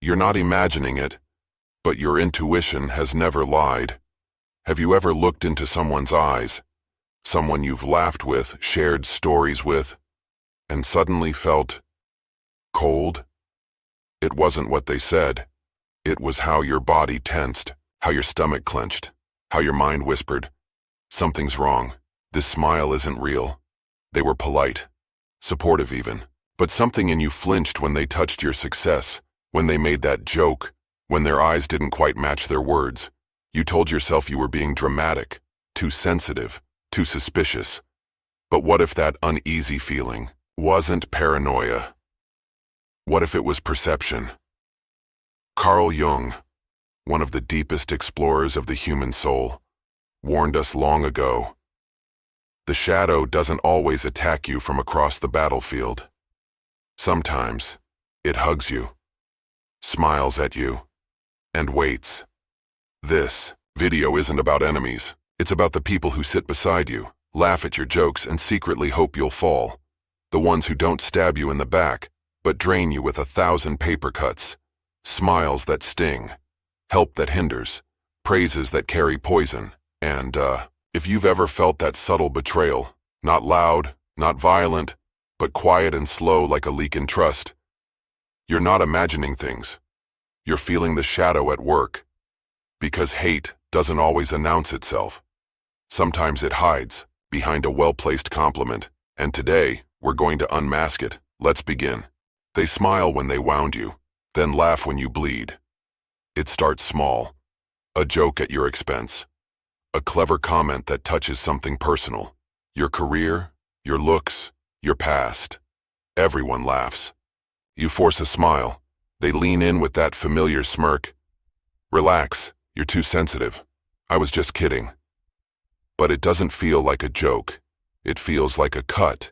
You're not imagining it, but your intuition has never lied. Have you ever looked into someone's eyes, someone you've laughed with, shared stories with, and suddenly felt cold? It wasn't what they said. It was how your body tensed, how your stomach clenched, how your mind whispered, "Something's wrong. This smile isn't real." They were polite, supportive even, but something in you flinched when they touched your success, when they made that joke, when their eyes didn't quite match their words. You told yourself you were being dramatic, too sensitive, too suspicious. But what if that uneasy feeling wasn't paranoia? What if it was perception? Carl Jung, one of the deepest explorers of the human soul, warned us long ago. The shadow doesn't always attack you from across the battlefield. Sometimes it hugs you, smiles at you, and waits. This video isn't about enemies. It's about the people who sit beside you, laugh at your jokes, and secretly hope you'll fall. The ones who don't stab you in the back, but drain you with 1,000 paper cuts. Smiles that sting, help that hinders, praises that carry poison. And, if you've ever felt that subtle betrayal, not loud, not violent, but quiet and slow like a leak in trust, you're not imagining things. You're feeling the shadow at work. Because hate doesn't always announce itself. Sometimes it hides behind a well-placed compliment, and today we're going to unmask it. Let's begin. They smile when they wound you, then laugh when you bleed. It starts small, a joke at your expense, a clever comment that touches something personal, your career, your looks, your past. Everyone laughs. You force a smile. They lean in with that familiar smirk. "Relax, you're too sensitive. I was just kidding." But it doesn't feel like a joke. It feels like a cut,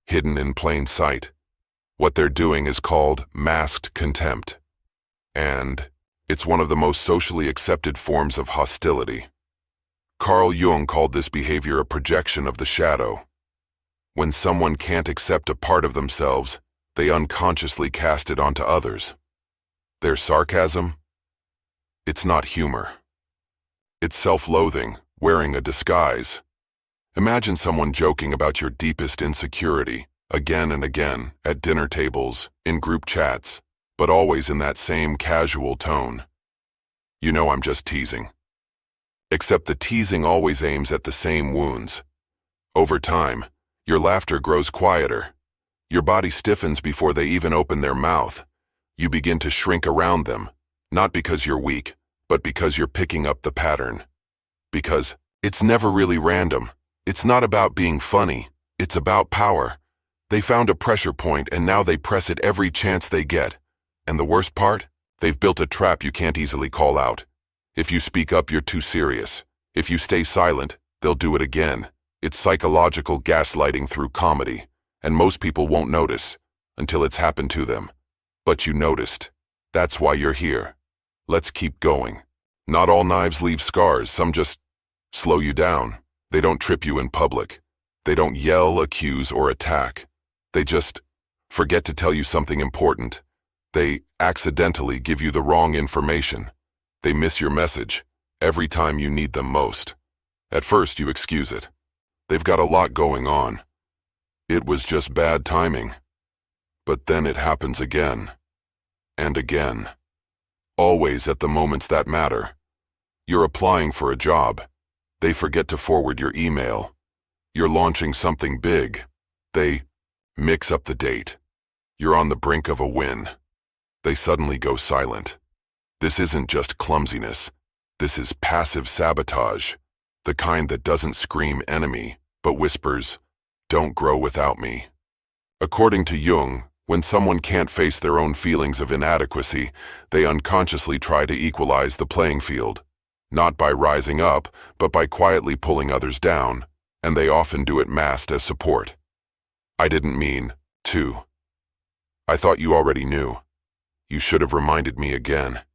hidden in plain sight. What they're doing is called masked contempt. And it's one of the most socially accepted forms of hostility. Carl Jung called this behavior a projection of the shadow. When someone can't accept a part of themselves, they unconsciously cast it onto others. Their sarcasm? It's not humor. It's self-loathing, wearing a disguise. Imagine someone joking about your deepest insecurity, again and again, at dinner tables, in group chats, but always in that same casual tone. "You know I'm just teasing." Except the teasing always aims at the same wounds. Over time, your laughter grows quieter. Your body stiffens before they even open their mouth. You begin to shrink around them, not because you're weak, but because you're picking up the pattern. Because it's never really random. It's not about being funny. It's about power. They found a pressure point and now they press it every chance they get. And the worst part? They've built a trap you can't easily call out. If you speak up, you're too serious. If you stay silent, they'll do it again. It's psychological gaslighting through comedy, and most people won't notice until it's happened to them. But you noticed. That's why you're here. Let's keep going. Not all knives leave scars. Some just slow you down. They don't trip you in public. They don't yell, accuse, or attack. They just forget to tell you something important. They accidentally give you the wrong information. They miss your message every time you need them most. At first, you excuse it. They've got a lot going on. It was just bad timing. But then it happens again. And again. Always at the moments that matter. You're applying for a job. They forget to forward your email. You're launching something big. They mix up the date. You're on the brink of a win. They suddenly go silent. This isn't just clumsiness. This is passive sabotage, the kind that doesn't scream enemy, but whispers, "Don't grow without me." According to Jung, when someone can't face their own feelings of inadequacy, they unconsciously try to equalize the playing field, not by rising up, but by quietly pulling others down, and they often do it masked as support. "I didn't mean to. I thought you already knew. You should have reminded me again."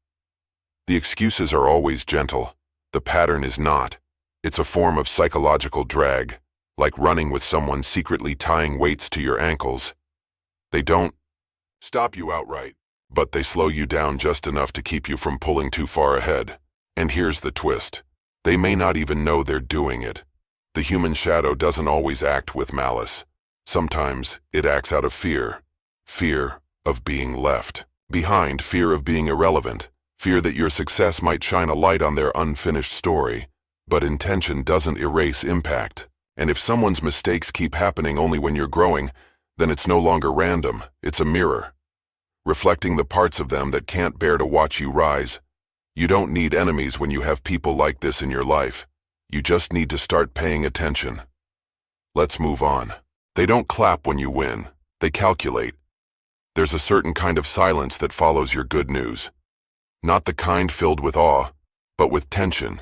The excuses are always gentle. The pattern is not. It's a form of psychological drag, like running with someone secretly tying weights to your ankles. They don't stop you outright, but they slow you down just enough to keep you from pulling too far ahead. And here's the twist. They may not even know they're doing it. The human shadow doesn't always act with malice. Sometimes it acts out of fear. Fear of being left behind, fear of being irrelevant, fear that your success might shine a light on their unfinished story. But intention doesn't erase impact. And if someone's mistakes keep happening only when you're growing, then it's no longer random, it's a mirror, reflecting the parts of them that can't bear to watch you rise. You don't need enemies when you have people like this in your life. You just need to start paying attention. Let's move on. They don't clap when you win. They calculate. There's a certain kind of silence that follows your good news. Not the kind filled with awe, but with tension.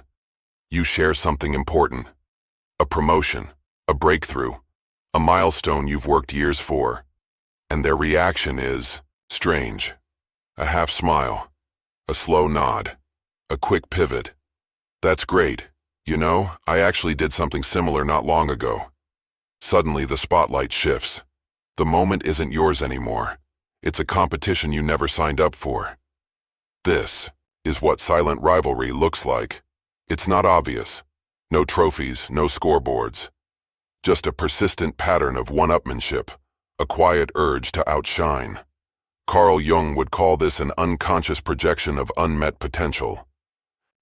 You share something important. A promotion, a breakthrough, a milestone you've worked years for. And their reaction is strange. A half smile, a slow nod, a quick pivot. That's great. You know, I actually did something similar not long ago. Suddenly the spotlight shifts. The moment isn't yours anymore. It's a competition you never signed up for. This is what silent rivalry looks like. It's not obvious. No trophies, no scoreboards. Just a persistent pattern of one-upmanship, a quiet urge to outshine. Carl Jung would call this an unconscious projection of unmet potential.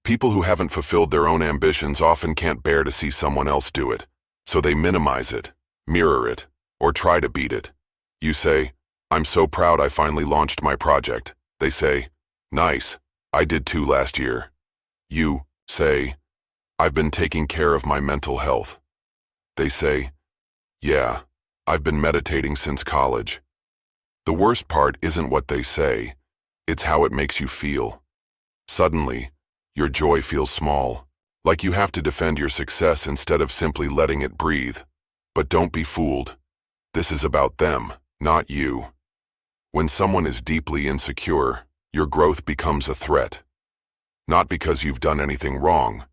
People who haven't fulfilled their own ambitions often can't bear to see someone else do it, so they minimize it, mirror it, or try to beat it. You say, "I'm so proud I finally launched my project." They say, "Nice, I did too last year." You say, "I've been taking care of my mental health." They say, "Yeah, I've been meditating since college." The worst part isn't what they say, it's how it makes you feel. Suddenly, your joy feels small, like you have to defend your success instead of simply letting it breathe. But don't be fooled. This is about them, not you. When someone is deeply insecure, your growth becomes a threat. Not because you've done anything wrong,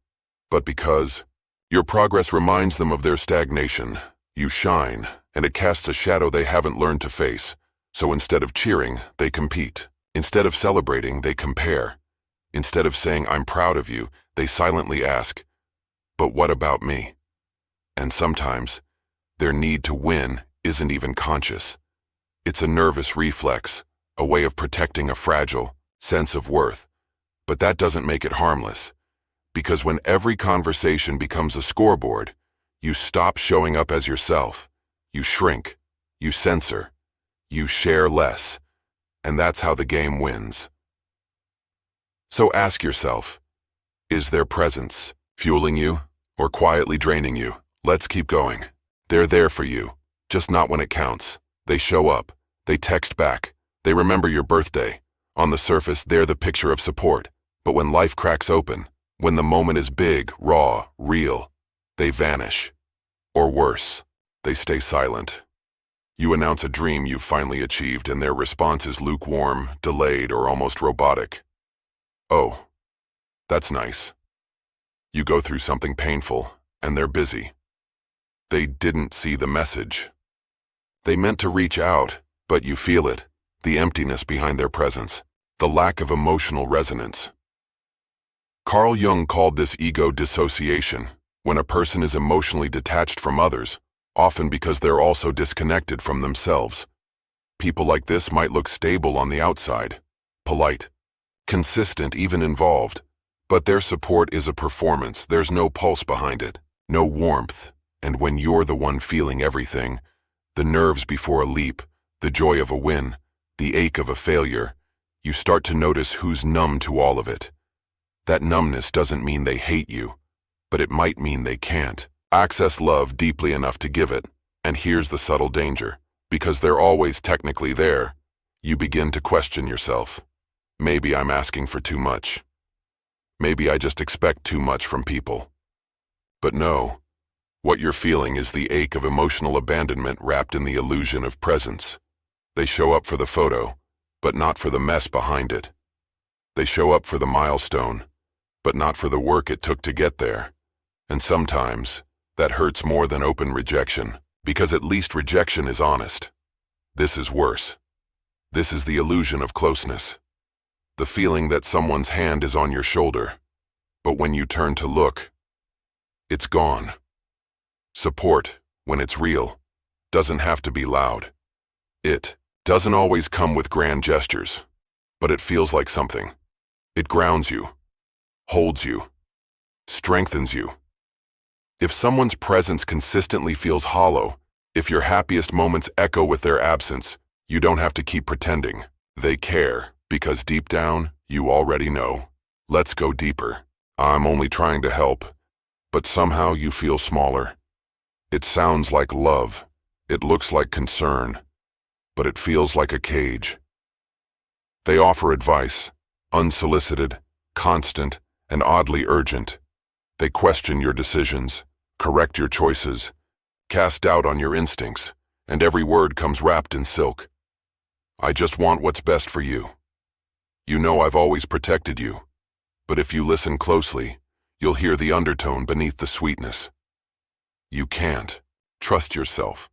but because your progress reminds them of their stagnation. You shine, and it casts a shadow they haven't learned to face. So instead of cheering, they compete. Instead of celebrating, they compare. Instead of saying, "I'm proud of you," they silently ask, "But what about me?" And sometimes, their need to win isn't even conscious. It's a nervous reflex, a way of protecting a fragile sense of worth. But that doesn't make it harmless. Because when every conversation becomes a scoreboard, you stop showing up as yourself. You shrink. You censor. You share less. And that's how the game wins. So ask yourself, is their presence fueling you or quietly draining you? Let's keep going. They're there for you, just not when it counts. They show up. They text back. They remember your birthday. On the surface, they're the picture of support. But when life cracks open, when the moment is big, raw, real, they vanish. Or worse, they stay silent. You announce a dream you've finally achieved, and their response is lukewarm, delayed, or almost robotic. "Oh, that's nice." You go through something painful, and they're busy. They didn't see the message. They meant to reach out, but you feel it, the emptiness behind their presence, the lack of emotional resonance. Carl Jung called this ego dissociation, when a person is emotionally detached from others, often because they're also disconnected from themselves. People like this might look stable on the outside, polite, consistent, even involved, but their support is a performance. There's no pulse behind it, no warmth, and when you're the one feeling everything, the nerves before a leap, the joy of a win, the ache of a failure, you start to notice who's numb to all of it. That numbness doesn't mean they hate you, but it might mean they can't access love deeply enough to give it. And here's the subtle danger. Because they're always technically there, you begin to question yourself. Maybe I'm asking for too much. Maybe I just expect too much from people. But no, what you're feeling is the ache of emotional abandonment wrapped in the illusion of presence. They show up for the photo, but not for the mess behind it. They show up for the milestone, but not for the work it took to get there. And sometimes, that hurts more than open rejection, because at least rejection is honest. This is worse. This is the illusion of closeness. The feeling that someone's hand is on your shoulder, but when you turn to look, it's gone. Support, when it's real, doesn't have to be loud. It doesn't always come with grand gestures, but it feels like something. It grounds you, holds you, strengthens you. If someone's presence consistently feels hollow, if your happiest moments echo with their absence, you don't have to keep pretending. They care, because deep down, you already know. Let's go deeper. I'm only trying to help, but somehow you feel smaller. It sounds like love. It looks like concern, but it feels like a cage. They offer advice, unsolicited, constant, and oddly urgent. They question your decisions, correct your choices, cast doubt on your instincts, and every word comes wrapped in silk. I just want what's best for you. You know I've always protected you, but if you listen closely, you'll hear the undertone beneath the sweetness. You can't. Trust yourself.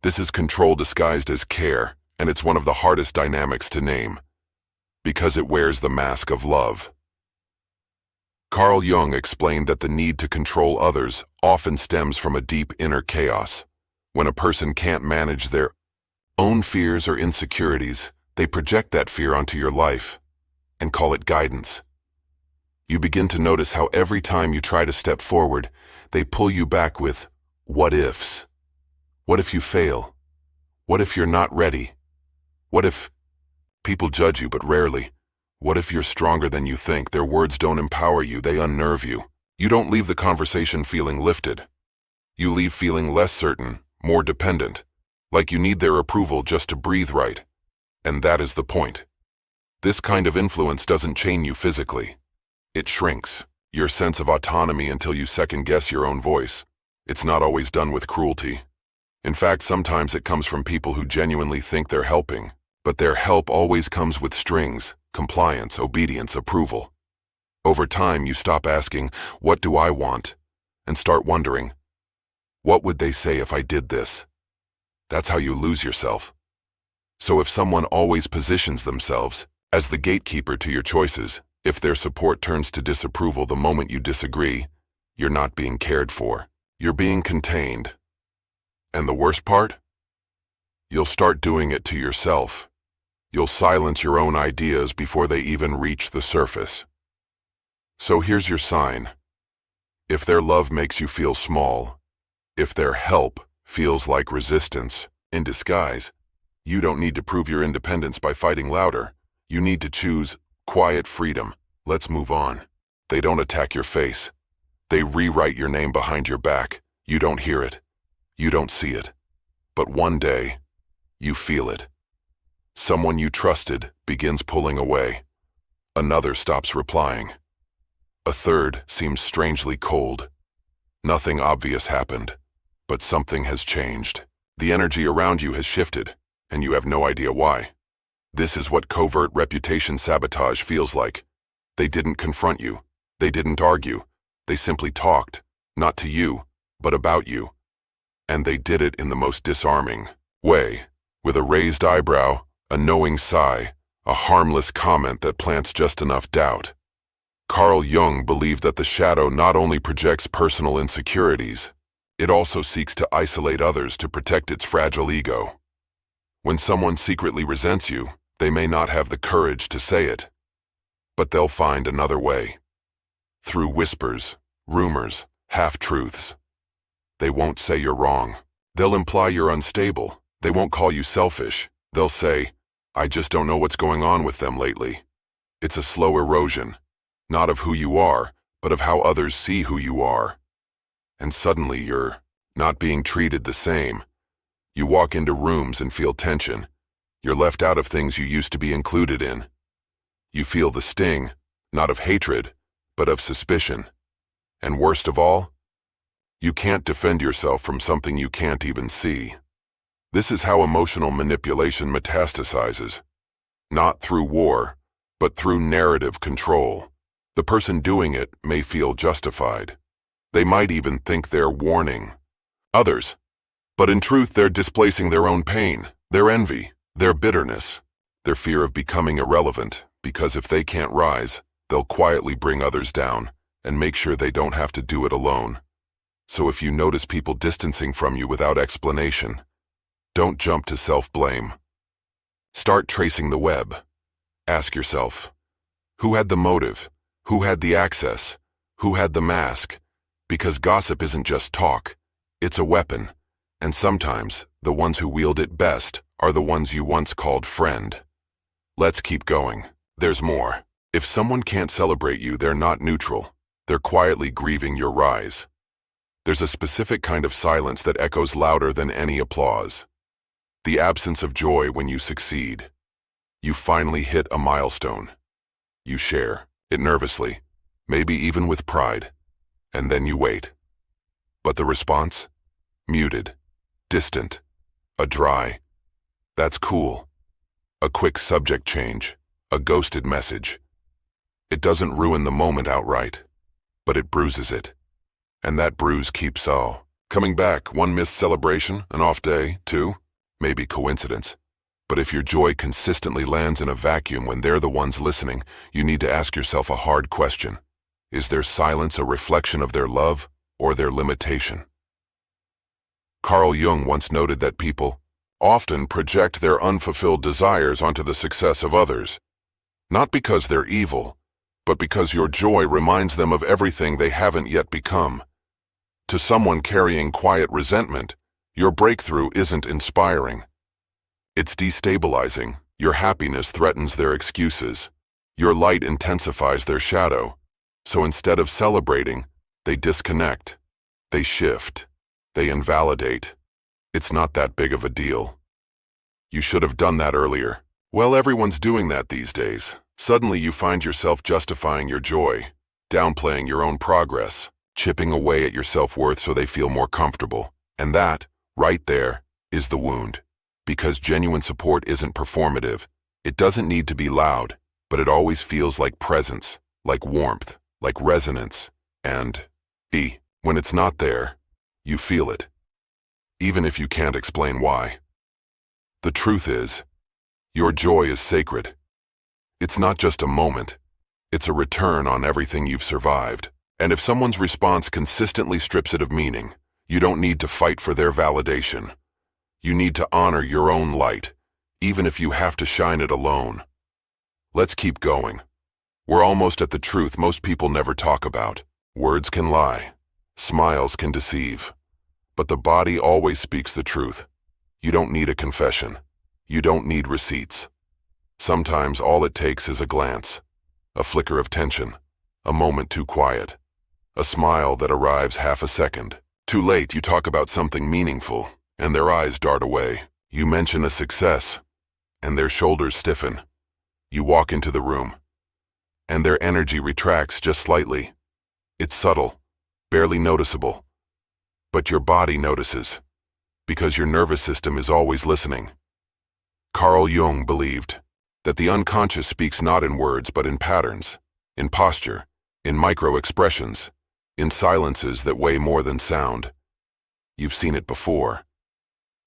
This is control disguised as care, and it's one of the hardest dynamics to name, because it wears the mask of love. Carl Jung explained that the need to control others often stems from a deep inner chaos. When a person can't manage their own fears or insecurities, they project that fear onto your life and call it guidance. You begin to notice how every time you try to step forward, they pull you back with what ifs. What if you fail? What if you're not ready? What if people judge you but rarely? What if you're stronger than you think? Their words don't empower you, they unnerve you. You don't leave the conversation feeling lifted. You leave feeling less certain, more dependent, like you need their approval just to breathe right. And that is the point. This kind of influence doesn't chain you physically. It shrinks your sense of autonomy until you second-guess your own voice. It's not always done with cruelty. In fact, sometimes it comes from people who genuinely think they're helping, but their help always comes with strings: compliance, obedience, approval. Over time, you stop asking, "What do I want?" and start wondering, "What would they say if I did this?" That's how you lose yourself. So if someone always positions themselves as the gatekeeper to your choices, if their support turns to disapproval the moment you disagree, you're not being cared for. You're being contained. And the worst part? You'll start doing it to yourself. You'll silence your own ideas before they even reach the surface. So here's your sign. If their love makes you feel small, if their help feels like resistance in disguise, you don't need to prove your independence by fighting louder. You need to choose quiet freedom. Let's move on. They don't attack your face. They rewrite your name behind your back. You don't hear it. You don't see it. But one day, you feel it. Someone you trusted begins pulling away. Another stops replying. A third seems strangely cold. Nothing obvious happened, but something has changed. The energy around you has shifted, and you have no idea why. This is what covert reputation sabotage feels like. They didn't confront you. They didn't argue. They simply talked, not to you, but about you. And they did it in the most disarming way, with a raised eyebrow, a knowing sigh, a harmless comment that plants just enough doubt. Carl Jung believed that the shadow not only projects personal insecurities, it also seeks to isolate others to protect its fragile ego. When someone secretly resents you, they may not have the courage to say it, but they'll find another way. Through whispers, rumors, half-truths. They won't say you're wrong. They'll imply you're unstable. They won't call you selfish. They'll say, "I just don't know what's going on with them lately." It's a slow erosion, not of who you are, but of how others see who you are. And suddenly you're not being treated the same. You walk into rooms and feel tension. You're left out of things you used to be included in. You feel the sting, not of hatred, but of suspicion. And worst of all, you can't defend yourself from something you can't even see. This is how emotional manipulation metastasizes. Not through war, but through narrative control. The person doing it may feel justified. They might even think they're warning others. But in truth, they're displacing their own pain, their envy, their bitterness. their fear of becoming irrelevant, because if they can't rise, they'll quietly bring others down and make sure they don't have to do it alone. So if you notice people distancing from you without explanation, don't jump to self-blame. Start tracing the web. Ask yourself, who had the motive? Who had the access? Who had the mask? Because gossip isn't just talk, it's a weapon, and sometimes the ones who wield it best are the ones you once called friend. Let's keep going. There's more. If someone can't celebrate you, they're not neutral. They're quietly grieving your rise. There's a specific kind of silence that echoes louder than any applause. The absence of joy when you succeed. You finally hit a milestone. You share it nervously, maybe even with pride, and then you wait. But the response? Muted, distant, a dry. That's cool. A quick subject change, a ghosted message. It doesn't ruin the moment outright, but it bruises it. And that bruise keeps coming back. One missed celebration, an off day, two, maybe coincidence. But if your joy consistently lands in a vacuum when they're the ones listening, you need to ask yourself a hard question. Is their silence a reflection of their love or their limitation? Carl Jung once noted that people often project their unfulfilled desires onto the success of others, not because they're evil, but because your joy reminds them of everything they haven't yet become. To someone carrying quiet resentment, your breakthrough isn't inspiring. It's destabilizing. Your happiness threatens their excuses. Your light intensifies their shadow. So instead of celebrating, they disconnect. They shift. They invalidate. It's not that big of a deal. You should have done that earlier. Well, everyone's doing that these days. Suddenly you find yourself justifying your joy, downplaying your own progress, chipping away at your self-worth so they feel more comfortable. And that, right there, is the wound. Because genuine support isn't performative. It doesn't need to be loud, but it always feels like presence, like warmth, like resonance. And when it's not there, you feel it. Even if you can't explain why. The truth is, your joy is sacred. It's not just a moment. It's a return on everything you've survived. And if someone's response consistently strips it of meaning, you don't need to fight for their validation. You need to honor your own light, even if you have to shine it alone. Let's keep going. We're almost at the truth most people never talk about. Words can lie. Smiles can deceive. But the body always speaks the truth. You don't need a confession. You don't need receipts. Sometimes all it takes is a glance, a flicker of tension, a moment too quiet, a smile that arrives half a second. Too late, you talk about something meaningful, and their eyes dart away. You mention a success, and their shoulders stiffen. You walk into the room, and their energy retracts just slightly. It's subtle, barely noticeable. But your body notices, because your nervous system is always listening. Carl Jung believed that the unconscious speaks not in words but in patterns, in posture, in micro-expressions, in silences that weigh more than sound. You've seen it before.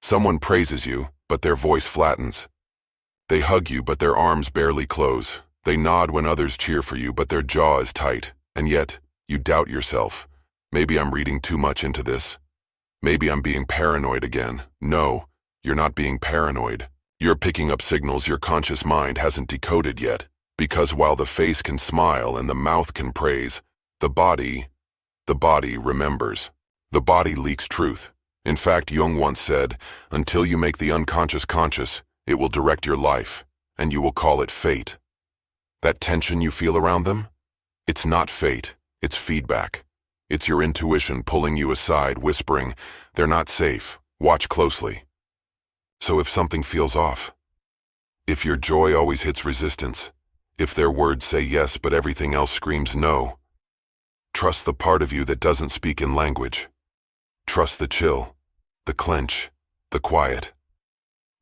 Someone praises you, but their voice flattens. They hug you, but their arms barely close. They nod when others cheer for you, but their jaw is tight. And yet, you doubt yourself. Maybe I'm reading too much into this. Maybe I'm being paranoid again. No, you're not being paranoid. You're picking up signals your conscious mind hasn't decoded yet. Because while the face can smile and the mouth can praise, the body remembers. The body leaks truth. In fact, Jung once said, until you make the unconscious conscious, it will direct your life, and you will call it fate. That tension you feel around them? It's not fate, it's feedback. It's your intuition pulling you aside, whispering, they're not safe, watch closely. So if something feels off, if your joy always hits resistance, if their words say yes but everything else screams no, trust the part of you that doesn't speak in language. Trust the chill, the clench, the quiet.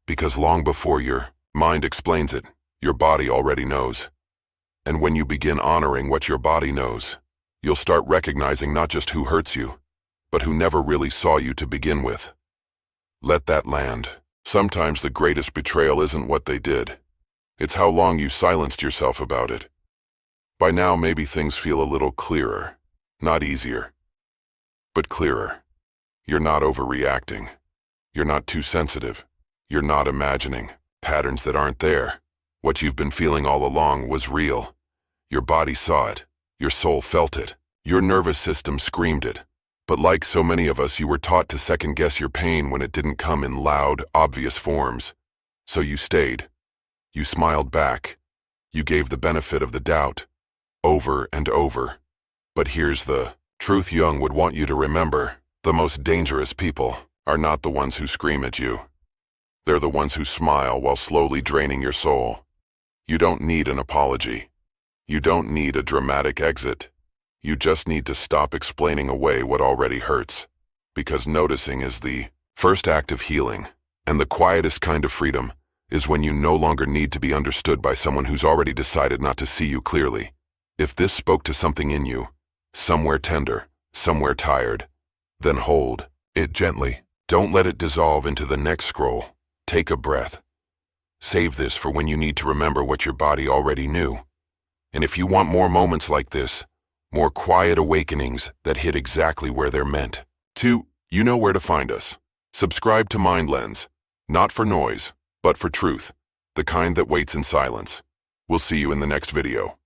Because long before your mind explains it, your body already knows. And when you begin honoring what your body knows, you'll start recognizing not just who hurts you, but who never really saw you to begin with. Let that land. Sometimes the greatest betrayal isn't what they did. It's how long you silenced yourself about it. By now, maybe things feel a little clearer. Not easier, but clearer. You're not overreacting. You're not too sensitive. You're not imagining patterns that aren't there. What you've been feeling all along was real. Your body saw it. Your soul felt it. Your nervous system screamed it. But like so many of us, you were taught to second-guess your pain when it didn't come in loud, obvious forms. So you stayed. You smiled back. You gave the benefit of the doubt. Over and over. But here's the truth Jung would want you to remember. The most dangerous people are not the ones who scream at you. They're the ones who smile while slowly draining your soul. You don't need an apology. You don't need a dramatic exit. You just need to stop explaining away what already hurts. Because noticing is the first act of healing, and the quietest kind of freedom is when you no longer need to be understood by someone who's already decided not to see you clearly. If this spoke to something in you, somewhere tender, somewhere tired, then hold it gently. Don't let it dissolve into the next scroll. Take a breath. Save this for when you need to remember what your body already knew. And if you want more moments like this, more quiet awakenings that hit exactly where they're meant to, you know where to find us. Subscribe to Mind Lens, not for noise, but for truth, the kind that waits in silence. We'll see you in the next video.